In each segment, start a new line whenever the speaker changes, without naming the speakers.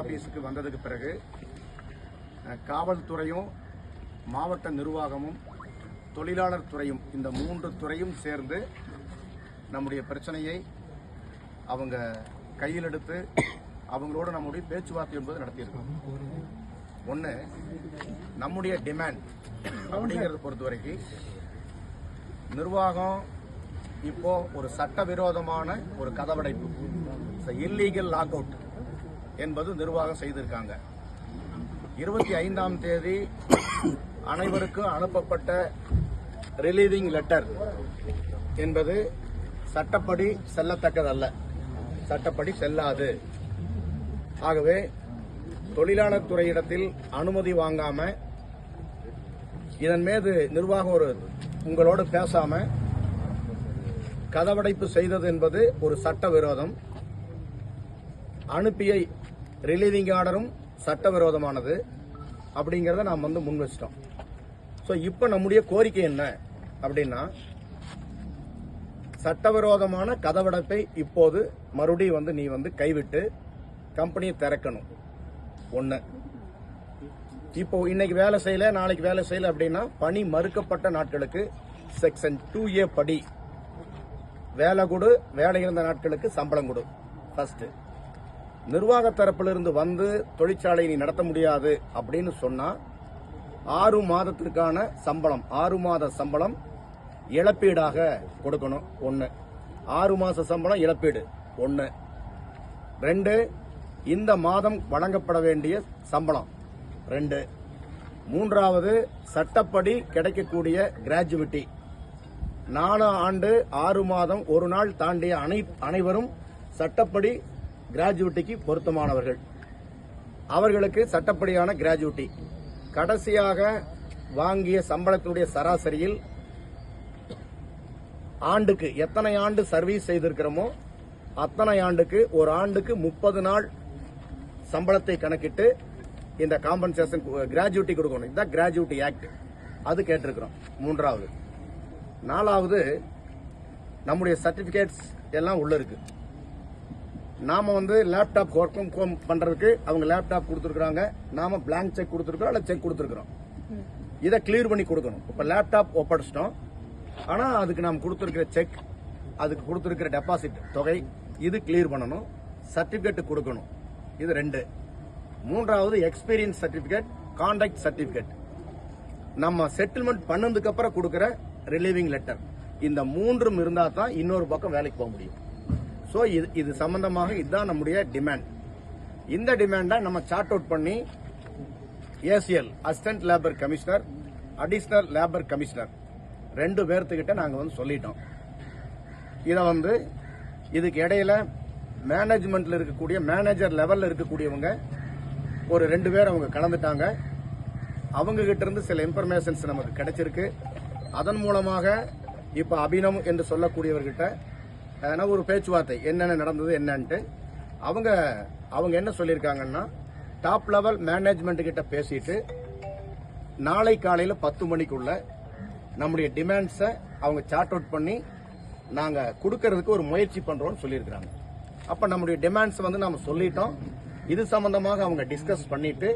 ஆபீஸுக்கு வந்ததுக்கு பிறகு காவல்துறையும் மாவட்ட நிர்வாகமும் தொழிலாளர் துறையும் இந்த 3 துறையும் சேர்ந்து நம்முடைய பிரச்சனையை அவங்க கையில் எடுத்து அவங்களோட நம்முடைய பேச்சுவார்த்தை என்பது நடத்தியிருக்கோம். ஒன்று, நம்முடைய டிமாண்ட் அப்படிங்கிறத பொறுத்த வரைக்கும் நிர்வாகம் இப்போ ஒரு சட்டவிரோதமான ஒரு கதவடைப்பு, இல்லீகல் லாக் அவுட் என்பது நிர்வாகம் செய்திருக்காங்க. 25ஆம் தேதி அனைவருக்கும் அனுப்பப்பட்ட ரிலீவிங் லெட்டர் என்பது சட்டப்படி செல்லத்தக்கதல்ல, சட்டப்படி செல்லாது. ஆகவே தொழிலாளர் துறையிடத்தில் அனுமதி வாங்காம இதன் மீது நிர்வாகம் உங்களோடு பேசாம கதவடைப்பு செய்தது என்பது ஒரு சட்டவிரோதம். அனுப்பிய ரிலீவிங் ஆர்டரும் சட்டவிரோதமானது அப்படிங்கிறத நாம் முன் வச்சிட்டோம். ஸோ இப்போ நம்முடைய கோரிக்கை என்ன அப்படின்னா, சட்டவிரோதமான கதவடைப்பை இப்போது மறுபடியும் நீ கைவிட்டு கம்பெனியை திறக்கணும். ஒன்று, இப்போ இன்னைக்கு வேலை செய்யல நாளைக்கு வேலை செய்யல அப்படின்னா பணி மறுக்கப்பட்ட நாட்களுக்கு செக்ஷன் 2A படி வேலை கொடு, வேலை இருந்த நாட்களுக்கு சம்பளம் கொடு. ஃபர்ஸ்ட், நிர்வாக தரப்பிலிருந்து தொழிற்சாலை நீ நடத்த முடியாது அப்படின்னு சொன்னா 6 மாதத்திற்கான சம்பளம், 6 மாத சம்பளம் இழப்பீடாக கொடுக்கணும். 1, 6 மாச சம்பளம் இழப்பீடு. 1, 2, இந்த மாதம் வழங்கப்பட வேண்டிய சம்பளம். 2, 3வது சட்டப்படி கிடைக்கக்கூடிய கிராஜுவிட்டி. 4 ஆண்டு 6 மாதம் 1 நாள் தாண்டிய அனைவரும் சட்டப்படி கிராஜுவிட்டிக்கு பொருத்தமானவர்கள், அவர்களுக்கு சட்டப்படியான கிராஜுவிட்டி. கடைசியாக வாங்கிய சம்பளத்தினுடைய சராசரியில் ஆண்டுக்கு எத்தனை ஆண்டு சர்வீஸ் செய்திருக்கிறோமோ அத்தனை ஆண்டுக்கு ஒரு ஆண்டுக்கு 30 நாள் சம்பளத்தை கணக்கிட்டு இந்த காம்பன்சேஷன் கிராஜுவிட்டி கொடுக்கணும். இதுதான் கிராஜுவிட்டி ஆக்ட், அது கேட்டிருக்கிறோம். 3வது. 4வது, நம்முடைய சர்டிபிகேட்ஸ் எல்லாம் உள்ள இருக்கு. நாம லேப்டாப் ஒர்க் பண்றதுக்கு அவங்க லேப்டாப் கொடுத்துருக்காங்க, நாம பிளாங்க் செக் கொடுத்துருக்கோம் அல்ல செக் கொடுத்துருக்கோம். இதை கிளியர் பண்ணி கொடுக்கணும். இப்ப லேப்டாப் ஒப்படைச்சிட்டோம், ஆனா அதுக்கு நாம் கொடுத்துருக்கிற செக், அதுக்கு கொடுத்துருக்கிற டெபாசிட் தொகை இது கிளியர் பண்ணணும். சர்டிபிகேட் கொடுக்கணும். இது 2. 3வது, எக்ஸ்பீரியன்ஸ் சர்டிபிகேட், கான்டாக்ட் சர்டிபிகேட், நம்ம செட்டில்மெண்ட் பண்ணதுக்கு அப்புறம் கொடுக்கிற ரிலீவிங் லெட்டர். இந்த 3ம் இருந்தா தான் இன்னொரு பக்கம் வேலைக்கு போக முடியும். ஸோ இது சம்பந்தமாக இதுதான் நம்முடைய டிமாண்ட். இந்த டிமாண்டை நம்ம சார்ட் அவுட் பண்ணி ACL assistant labour commissioner, additional labour commissioner 2 பேர்த்துக்கிட்ட நாங்க சொல்லிட்டோம். இதை இதுக்கு இடையில மேனேஜ்மெண்ட்ல இருக்கக்கூடிய மேனேஜர் லெவல்ல இருக்கக்கூடியவங்க ஒரு 2 பேர் அவங்க கலந்துட்டாங்க. அவங்க கிட்ட இருந்து சில இன்ஃபர்மேஷன்ஸ் நமக்கு கிடைச்சிருக்கு. அதன் மூலமாக இப்ப அபினவ் என்று சொல்லக்கூடியவர்கிட்ட ஒரு பேச்சுவார்த்தை என்னென்ன நடந்தது என்னன்ட்டு அவங்க என்ன சொல்லியிருக்காங்கன்னா, டாப் லெவல் மேனேஜ்மெண்ட் கிட்ட பேசிட்டு நாளை காலையில 10 மணிக்குள்ள நம்முடைய டிமாண்ட்ஸை அவங்க சார்ட் அவுட் பண்ணி நாங்க கொடுக்கறதுக்கு ஒரு முயற்சி பண்றோம்னு சொல்லியிருக்காங்க. அப்ப நம்முடைய டிமாண்ட்ஸ் நாம சொல்லிட்டோம். இது சம்பந்தமாக அவங்க டிஸ்கஸ் பண்ணிட்டு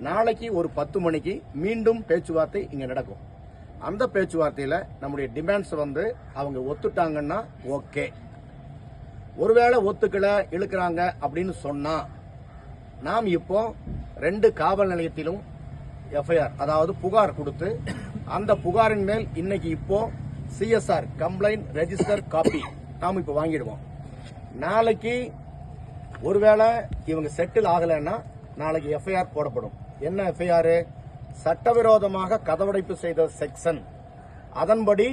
நாளைக்கு ஒரு 10 மணிக்கு மீண்டும் பேச்சுவார்த்தை இங்க நடக்கும். அந்த பேச்சுவார்த்தையில நம்முடைய டிமாண்ட்ஸ் அவங்க ஒத்துட்டாங்கன்னா ஓகே. ஒருவேளை ஒத்துக்கல இழுக்கிறாங்க அப்படின்னு சொன்னா நாம் இப்போ 2 காவல் நிலையத்திலும் FIR, அதாவது புகார் கொடுத்து அந்த புகாரின் மேல் இன்னைக்கு இப்போ CSR கம்ப்ளைண்ட் ரெஜிஸ்டர் காப்பி நாம் இப்போ வாங்கிடுவோம். நாளைக்கு ஒருவேளை இவங்க செட்டில் ஆகலைன்னா நாளைக்கு FIR போடப்படும். என்ன FIR? சட்டவிரோதமாக கதவடைப்பு செய்த செக்ஷன். அதன்படி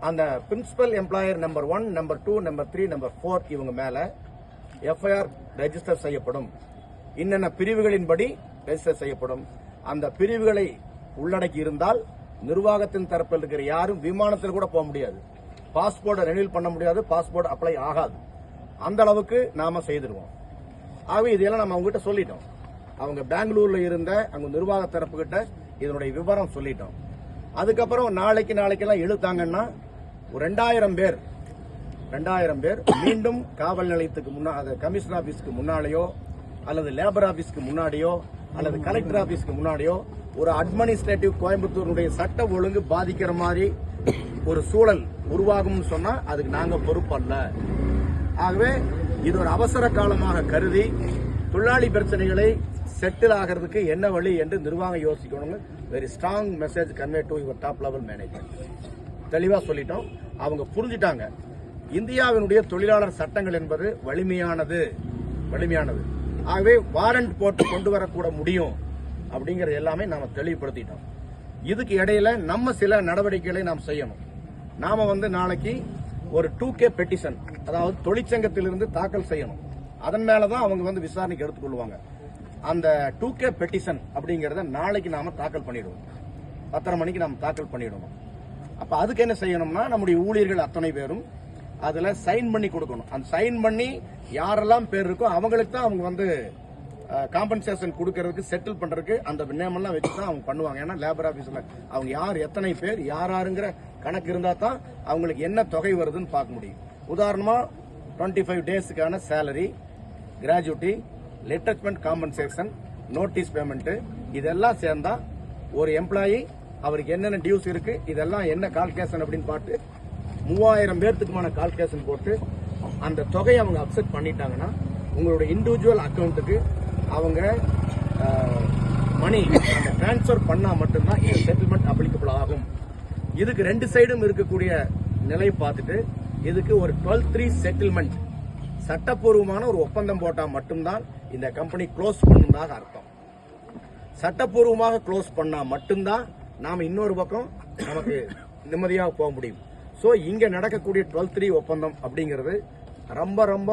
அந்த principal employer number 1, number 2, number 3, number 4 இவங்க மேல FIR ரெஜிஸ்டர் செய்யப்படும். இன்னென்ன பிரிவுகளின்படி ரெஜிஸ்டர் செய்யப்படும். அந்த பிரிவுகளை உள்ளடக்கி இருந்தால் நிர்வாகத்தின் தரப்பில் இருக்கிற யாரும் விமானத்தில் கூட போக முடியாது, பாஸ்போர்ட் ரெனியூல் பண்ண முடியாது, பாஸ்போர்ட் அப்ளை ஆகாது. அந்த அளவுக்கு நாம செய்திருவோம். ஆகவே இதெல்லாம் நம்ம அவங்க கிட்ட சொல்லிட்டோம். அவங்க பெங்களூர்ல இருந்த அங்க நிர்வாக தரப்பு கிட்ட இதனுடைய விவரம் சொல்லிட்டோம். அதுக்கப்புறம் நாளைக்கெல்லாம் இழுத்தாங்கன்னா ஒரு 2000 பேர் மீண்டும் காவல் நிலையத்துக்கு கமிஷனர் ஆபீஸ்க்கு முன்னாலேயோ அல்லது லேபர் ஆபீஸ்க்கு முன்னாடியோ அல்லது கலெக்டர் ஆபீஸ்க்கு முன்னாடியோ ஒரு அட்மினிஸ்ட்ரேட்டிவ் கோயம்புத்தூருடைய சட்ட ஒழுங்கு பாதிக்கிற மாதிரி ஒரு சூழல் உருவாகும்னு சொன்னா அதுக்கு நாங்க பொறுப்பல்ல. ஆகவே இது ஒரு அவசர காலமாக கருதி தொழிலாளி பிரச்சனைகளை செட்டில் ஆகிறதுக்கு என்ன வழி என்று நிர்வாகம் யோசிக்கணும்னு very strong message convey to your top level management. தெளிவா சொல்லிட்டோம், அவங்க புரிஞ்சுட்டாங்க. இந்தியாவினுடைய தொழிலாளர் சட்டங்கள் என்பது வலிமையானது. ஆகவே வாரண்ட் போட்டு கொண்டு வரக்கூட முடியும் அப்படிங்கறது எல்லாமே நாம தெளிவுபடுத்திட்டோம். இதுக்கு இடையில நம்ம சில நடவடிக்கைகளை நாம் செய்யணும். நாம நாளைக்கு ஒரு 2K பெட்டிஷன், அதாவது தொழிற்சங்கத்திலிருந்து தாக்கல் செய்யணும். அதன் மேலதான் அவங்க விசாரணைக்கு எடுத்துக்கொள்வாங்க. அந்த 2K பெட்டிஷன் அப்படிங்கறத நாளைக்கு நாம தாக்கல் பண்ணிடுவோம். 10:30 மணிக்கு நாம தாக்கல் பண்ணிடுவோம். அப்ப அதுக்கு என்ன செய்யணும்னா, நம்முடைய ஊழியர்கள் அத்தனை பேரும் அதுல சைன் பண்ணி கொடுக்கணும். அந்த சைன் பண்ணி யாரெல்லாம் பேர் இருக்கோ அவங்களுக்கு தான் அவங்க காம்பன்சேஷன் கொடுக்கறதுக்கு, செட்டில் பண்றதுக்கு அந்த நேம் எல்லாம் வச்சுதான் அவங்க பண்ணுவாங்க. ஏன்னா லேபர் ஆபீஸ்ல அவங்க யார், எத்தனை பேர், யாருங்கிற கணக்கு இருந்தா தான் அவங்களுக்கு என்ன தொகை வருதுன்னு பார்க்க முடியும். உதாரணமா 25 டேஸுக்கான salary, gratuity, retirement compensation, notice payment, இதெல்லாம் சேர்ந்தா ஒரு எம்ப்ளாயி அவருக்கு என்னென்ன டியூஸ் இருக்கு, இதெல்லாம் என்ன கால்குலேஷன் அப்படின்னு பார்த்து 3000 பேர்த்துக்குமான கால்குலேஷன் போட்டு அந்த தொகையை அவங்க அப்செட் பண்ணிட்டாங்கன்னா உங்களுடைய இண்டிவிஜுவல் அக்கௌண்ட்டுக்கு அவங்க மணி டிரான்ஸ்பர் பண்ணா மட்டும்தான் இந்த செட்டில்மெண்ட் அப்ளிகபிள் ஆகும். இதுக்கு 2 சைடும் இருக்கக்கூடிய நிலை பார்த்துட்டு இதுக்கு ஒரு 12(3) செட்டில்மெண்ட், சட்டப்பூர்வமான ஒரு ஒப்பந்தம் போட்டா மட்டும்தான் இந்த கம்பெனி க்ளோஸ் பண்ணுவதாக அர்த்தம். சட்டப்பூர்வமாக க்ளோஸ் பண்ணா மட்டும்தான் நாம இன்னொரு பக்கம் நமக்கு நிம்மதியாக போக முடியும். சோ இங்க நடக்கக்கூடிய 12(3) ஒப்பந்தம் அப்படிங்கிறது ரொம்ப ரொம்ப